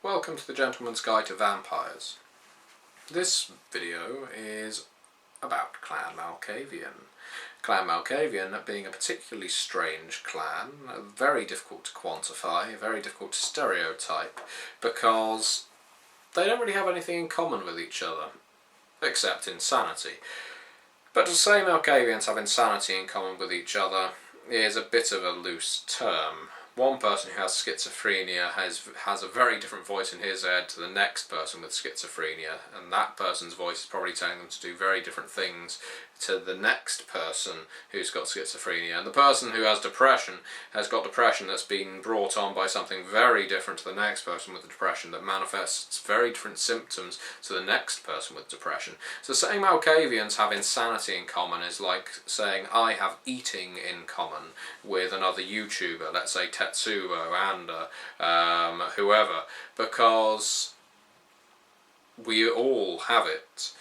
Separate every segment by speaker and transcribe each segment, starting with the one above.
Speaker 1: welcome to the Gentleman's Guide to Vampires. This video is about Clan Malkavian. Clan Malkavian being a particularly strange clan, very difficult to quantify, very difficult to stereotype, because they don't really have anything in common with each other, except insanity. But to say Malkavians have insanity in common with each other is a bit of a loose term. One person who has schizophrenia has a very different voice in his head to the next person with schizophrenia, and that person's voice is probably telling them to do very different things to the next person who's got schizophrenia. And the person who has depression has got depression that's been brought on by something very different to the next person with depression, that manifests very different symptoms to the next person with depression. So saying Malkavians have insanity in common is like saying I have eating in common with another YouTuber, let's say Tetsuo, and whoever, because we all have it.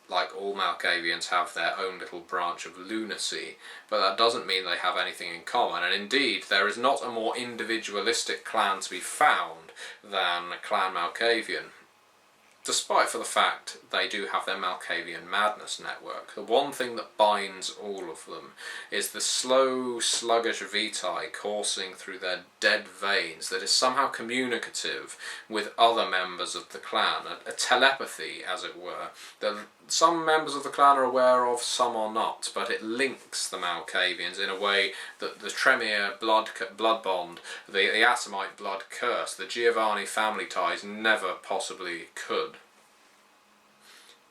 Speaker 1: Like all Malkavians have their own little branch of lunacy, but that doesn't mean they have anything in common, and indeed there is not a more individualistic clan to be found than Clan Malkavian, despite for the fact they do have their Malkavian madness network. The one thing that binds all of them is the slow, sluggish vitae coursing through their dead veins that is somehow communicative with other members of the clan, a telepathy, as it were, that some members of the clan are aware of, some are not, but it links the Malkavians in a way that the Tremere blood bond, the Atomite blood curse, the Giovanni family ties never possibly could.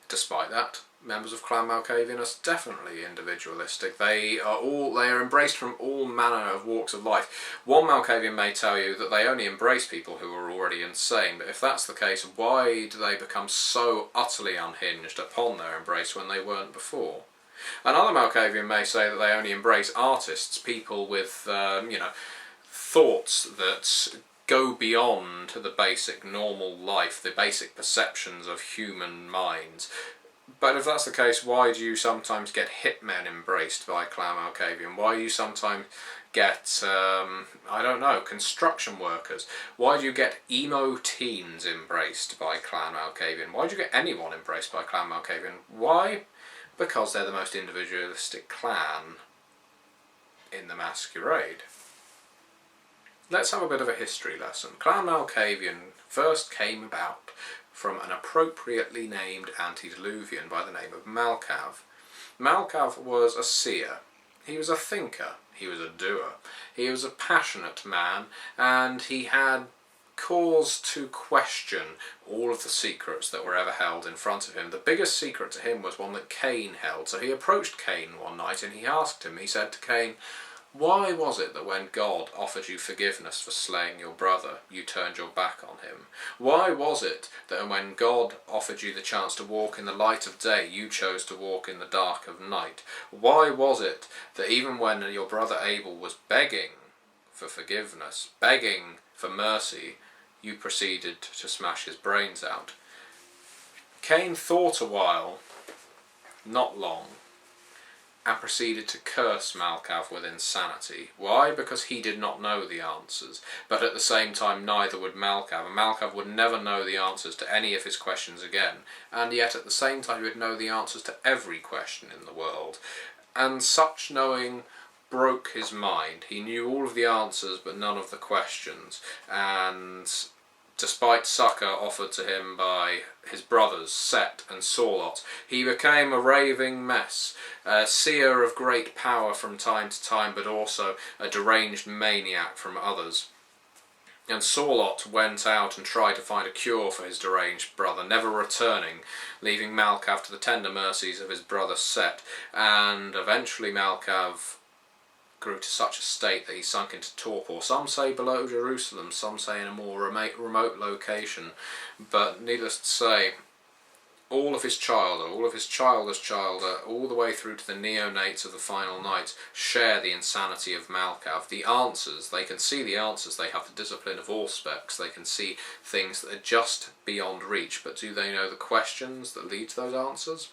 Speaker 1: Despite that, members of Clan Malkavian are definitely individualistic. They are embraced from all manner of walks of life. One Malkavian may tell you that they only embrace people who are already insane, but if that's the case, why do they become so utterly unhinged upon their embrace when they weren't before? Another Malkavian may say that they only embrace artists, people with, thoughts that go beyond the basic normal life, the basic perceptions of human minds. But if that's the case, why do you sometimes get hitmen embraced by Clan Malkavian? Why do you sometimes get, construction workers? Why do you get emo teens embraced by Clan Malkavian? Why do you get anyone embraced by Clan Malkavian? Why? Because they're the most individualistic clan in the masquerade. Let's have a bit of a history lesson. Clan Malkavian first came about from an appropriately named antediluvian by the name of Malkav. Malkav was a seer. He was a thinker. He was a doer. He was a passionate man, and he had cause to question all of the secrets that were ever held in front of him. The biggest secret to him was one that Cain held. So he approached Cain one night and he asked him, he said to Cain, "Why was it that when God offered you forgiveness for slaying your brother, you turned your back on him? Why was it that when God offered you the chance to walk in the light of day, you chose to walk in the dark of night? Why was it that even when your brother Abel was begging for forgiveness, begging for mercy, you proceeded to smash his brains out?" Cain thought a while, not long, and proceeded to curse Malkav with insanity. Why? Because he did not know the answers, but at the same time neither would Malkav, and Malkav would never know the answers to any of his questions again, and yet at the same time he would know the answers to every question in the world, and such knowing broke his mind. He knew all of the answers but none of the questions, and despite succour offered to him by his brothers Set and Sorlot, he became a raving mess, a seer of great power from time to time, but also a deranged maniac from others. And Sorlot went out and tried to find a cure for his deranged brother, never returning, leaving Malkav to the tender mercies of his brother Set, and eventually Malkav grew to such a state that he sunk into torpor. Some say below Jerusalem, some say in a more remote location, but needless to say, all of his childhood, all of his childish childhood, all the way through to the neonates of the final night, share the insanity of Malkav. The answers, they can see the answers, they have the discipline of Auspex, they can see things that are just beyond reach, but do they know the questions that lead to those answers?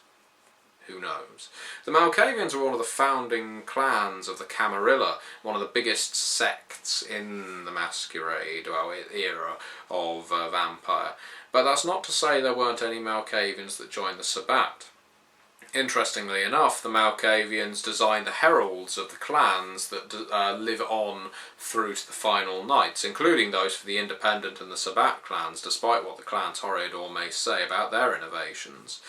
Speaker 1: Who knows? The Malkavians were one of the founding clans of the Camarilla, one of the biggest sects in the Masquerade era of vampire. But that's not to say there weren't any Malkavians that joined the Sabbat. Interestingly enough, the Malkavians designed the heralds of the clans that live on through to the final nights, including those for the Independent and the Sabbat clans, despite what the Clan Toreador may say about their innovations.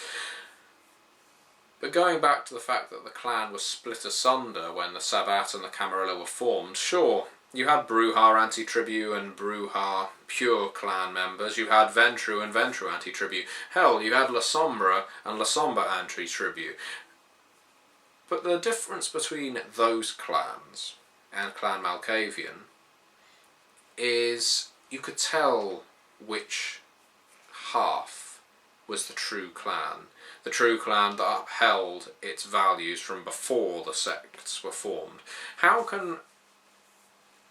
Speaker 1: But going back to the fact that the clan was split asunder when the Sabbat and the Camarilla were formed, sure, you had Brujah Anti-Tribu and Brujah Pure clan members, you had Ventru and Ventru Anti-Tribu, hell, you had La Sombra and La Sombra Anti-Tribu. But the difference between those clans and Clan Malkavian is you could tell which half was the true clan that upheld its values from before the sects were formed. How can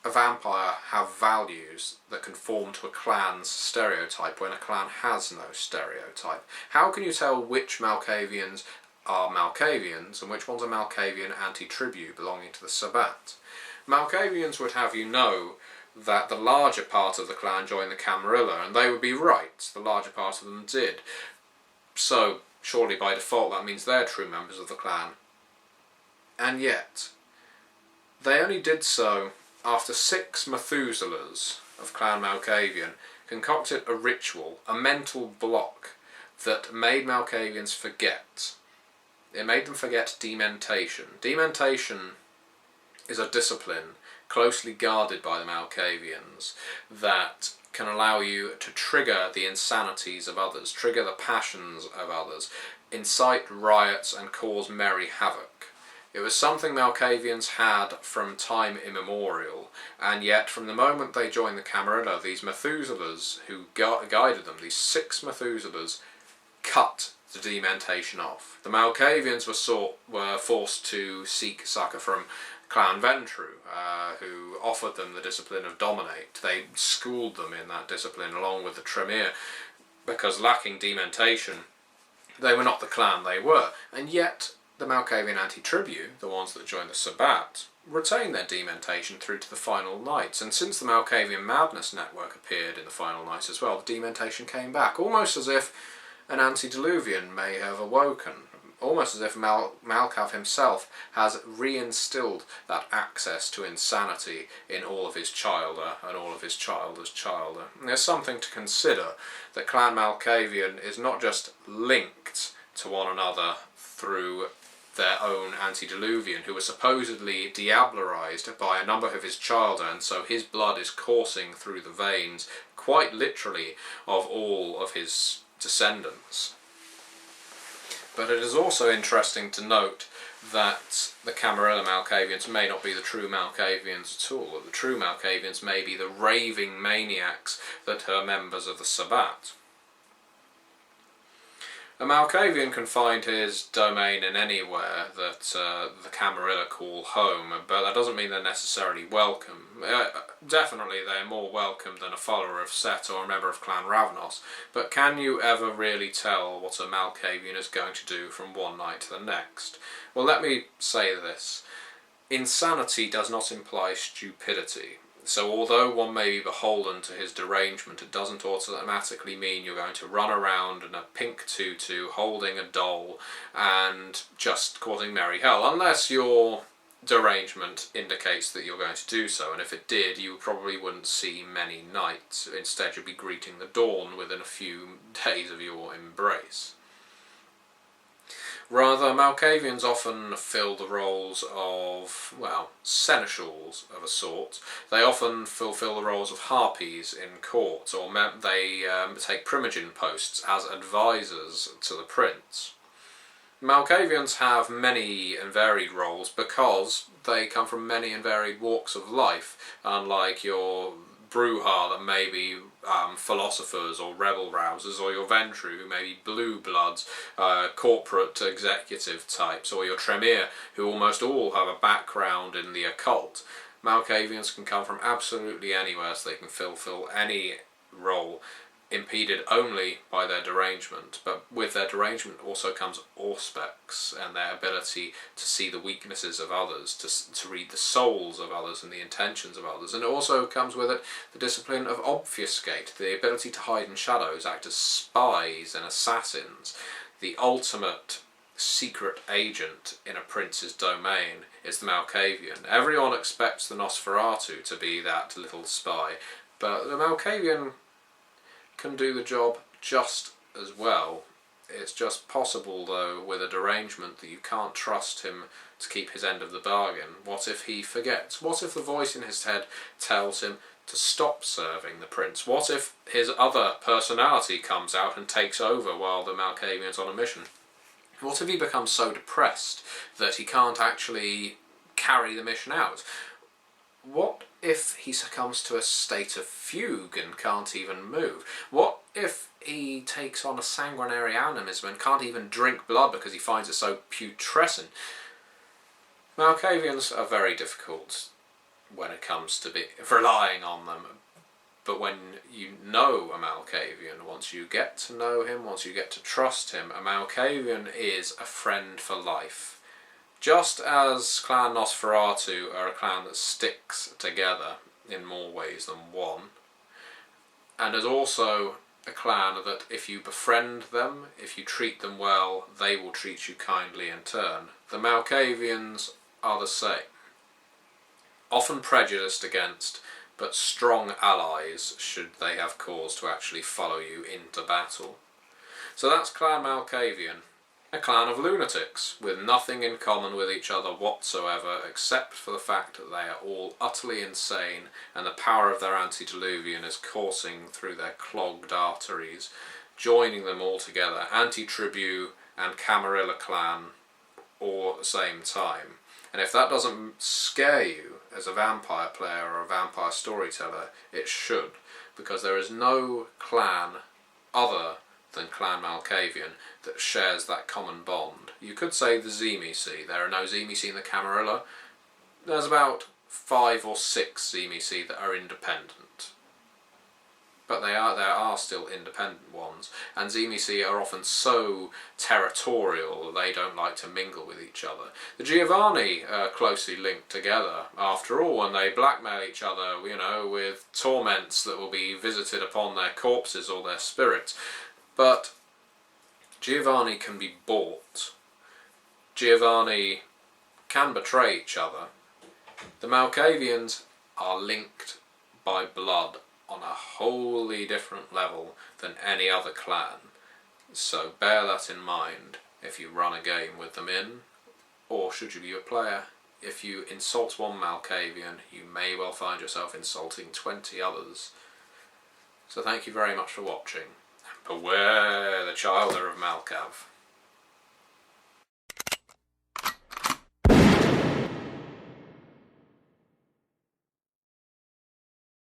Speaker 1: a vampire have values that conform to a clan's stereotype when a clan has no stereotype? How can you tell which Malkavians are Malkavians and which ones are Malkavian Anti-Tribu belonging to the Sabbat? Malkavians would have you know that the larger part of the clan joined the Camarilla, and they would be right, the larger part of them did. So, surely by default that means they're true members of the clan. And yet, they only did so after 6 Methuselahs of Clan Malkavian concocted a ritual, a mental block, that made Malkavians forget. It made them forget dementation. Dementation is a discipline closely guarded by the Malkavians that can allow you to trigger the insanities of others, trigger the passions of others, incite riots and cause merry havoc. It was something Malkavians had from time immemorial, and yet from the moment they joined the Camarilla, these Methuselahs who guided them, these 6 Methuselahs, cut the dementation off. The Malkavians were forced to seek succour from Clan Ventru, who offered them the discipline of Dominate. They schooled them in that discipline along with the Tremere, because lacking dementation, they were not the clan they were. And yet, the Malkavian Anti-Tribu, the ones that joined the Sabbat, retained their dementation through to the final nights. And since the Malkavian Madness Network appeared in the final nights as well, the dementation came back, almost as if an antediluvian may have awoken. Almost as if Malkav himself has reinstilled that access to insanity in all of his childer and all of his childer's childer. And there's something to consider, that Clan Malkavian is not just linked to one another through their own antediluvian, who was supposedly diablerized by a number of his childer, and so his blood is coursing through the veins, quite literally, of all of his descendants. But it is also interesting to note that the Camarilla Malkavians may not be the true Malkavians at all, that the true Malkavians may be the raving maniacs that are members of the Sabbat. A Malkavian can find his domain in anywhere that the Camarilla call home, but that doesn't mean they're necessarily welcome. Definitely they're more welcome than a follower of Set or a member of Clan Ravnos, but can you ever really tell what a Malkavian is going to do from one night to the next? Well, let me say this. Insanity does not imply stupidity. So although one may be beholden to his derangement, it doesn't automatically mean you're going to run around in a pink tutu holding a doll and just causing merry hell, unless your derangement indicates that you're going to do so, and if it did, you probably wouldn't see many nights. Instead, you'd be greeting the dawn within a few days of your embrace. Rather, Malkavians often fill the roles of, well, seneschals of a sort. They often fulfill the roles of harpies in court, or they take primogen posts as advisors to the prince. Malkavians have many and varied roles because they come from many and varied walks of life, unlike your Brujah that may be philosophers or rebel rousers, or your Ventru who may be blue bloods, corporate executive types, or your Tremere who almost all have a background in the occult. Malkavians can come from absolutely anywhere, so they can fulfill any role impeded only by their derangement, but with their derangement also comes auspex and their ability to see the weaknesses of others, to read the souls of others and the intentions of others, and it also comes with it the discipline of obfuscate, the ability to hide in shadows, act as spies and assassins. The ultimate secret agent in a prince's domain is the Malkavian. Everyone expects the Nosferatu to be that little spy, but the Malkavian can do the job just as well. It's just possible, though, with a derangement that you can't trust him to keep his end of the bargain. What if he forgets? What if the voice in his head tells him to stop serving the prince? What if his other personality comes out and takes over while the Malkavian's on a mission? What if he becomes so depressed that he can't actually carry the mission out? What if he succumbs to a state of fugue and can't even move? What if he takes on a sanguinary animism and can't even drink blood because he finds it so putrescent? Malkavians are very difficult when it comes to relying on them, but when you know a Malkavian, once you get to know him, once you get to trust him, a Malkavian is a friend for life. Just as Clan Nosferatu are a clan that sticks together in more ways than one, and is also a clan that if you befriend them, if you treat them well, they will treat you kindly in turn. The Malkavians are the same. Often prejudiced against, but strong allies should they have cause to actually follow you into battle. So that's Clan Malkavian. A clan of lunatics, with nothing in common with each other whatsoever, except for the fact that they are all utterly insane, and the power of their antediluvian is coursing through their clogged arteries, joining them all together, Anti-Tribu and Camarilla clan, all at the same time. And if that doesn't scare you as a vampire player or a vampire storyteller, it should, because there is no clan other than Clan Malkavian that shares that common bond. You could say the Zemisi. There are no Zemisi in the Camarilla. There's about 5 or 6 Zemisi that are independent. But there are still independent ones, and Zemisi are often so territorial that they don't like to mingle with each other. The Giovanni are closely linked together, after all, and they blackmail each other, with torments that will be visited upon their corpses or their spirits. But Giovanni can be bought. Giovanni can betray each other. The Malkavians are linked by blood on a wholly different level than any other clan. So bear that in mind if you run a game with them in, or should you be a player. If you insult one Malkavian, you may well find yourself insulting 20 others. So thank you very much for watching. Beware the Childer of Malkav.